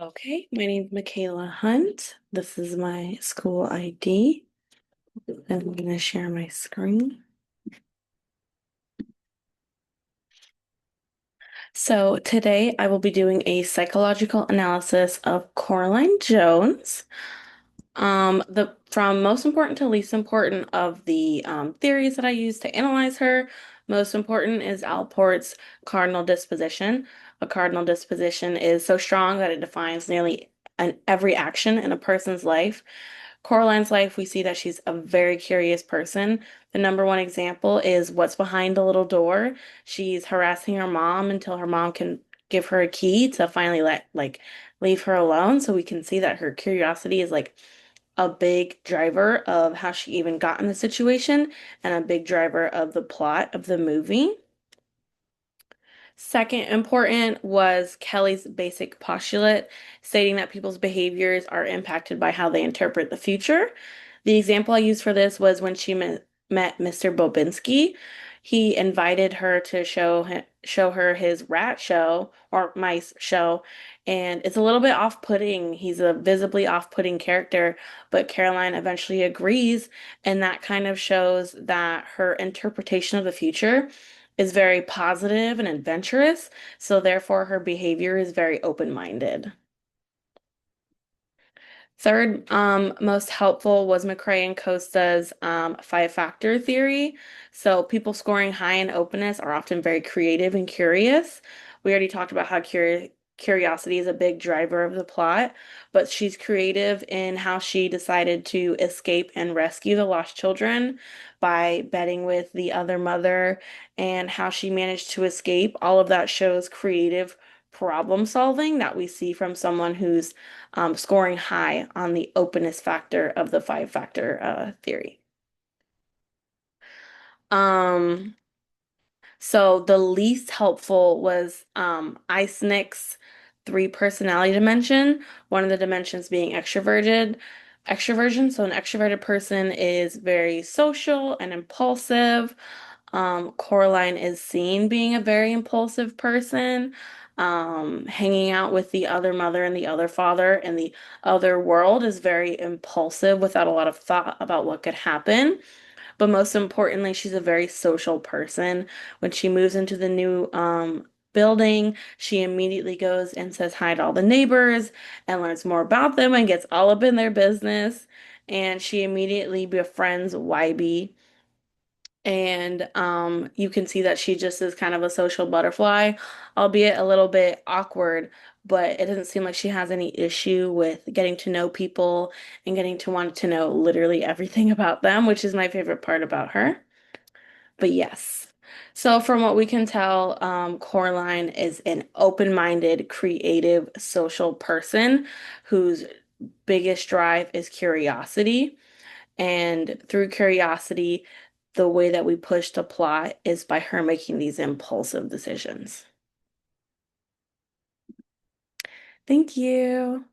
Okay, my name's Michaela Hunt. This is my school ID, and I'm going to share my screen. So today I will be doing a psychological analysis of Coraline Jones. The from most important to least important of the theories that I use to analyze her, most important is Alport's cardinal disposition. A cardinal disposition is so strong that it defines nearly every action in a person's life. Coraline's life, we see that she's a very curious person. The number one example is what's behind the little door. She's harassing her mom until her mom can give her a key to finally leave her alone. So we can see that her curiosity is like a big driver of how she even got in the situation and a big driver of the plot of the movie. Second important was Kelly's basic postulate, stating that people's behaviors are impacted by how they interpret the future. The example I used for this was when she met Mr. Bobinski. He invited her to show her his rat show or mice show, and it's a little bit off-putting. He's a visibly off-putting character, but Caroline eventually agrees, and that kind of shows that her interpretation of the future is very positive and adventurous, so therefore her behavior is very open-minded. Third, most helpful was McCrae and Costa's five-factor theory. So people scoring high in openness are often very creative and curious. We already talked about how curiosity is a big driver of the plot, but she's creative in how she decided to escape and rescue the lost children by betting with the other mother and how she managed to escape. All of that shows creative problem solving that we see from someone who's scoring high on the openness factor of the five-factor theory. Um, so the least helpful was Eisnick's three personality dimension, one of the dimensions being extroverted. Extroversion. So an extroverted person is very social and impulsive. Coraline is seen being a very impulsive person, hanging out with the other mother and the other father and the other world is very impulsive without a lot of thought about what could happen. But most importantly, she's a very social person. When she moves into the new building, she immediately goes and says hi to all the neighbors and learns more about them and gets all up in their business. And she immediately befriends YB, and you can see that she just is kind of a social butterfly, albeit a little bit awkward, but it doesn't seem like she has any issue with getting to know people and getting to want to know literally everything about them, which is my favorite part about her. But yes. So from what we can tell, Coraline is an open-minded, creative, social person whose biggest drive is curiosity. And through curiosity, the way that we push the plot is by her making these impulsive decisions. Thank you.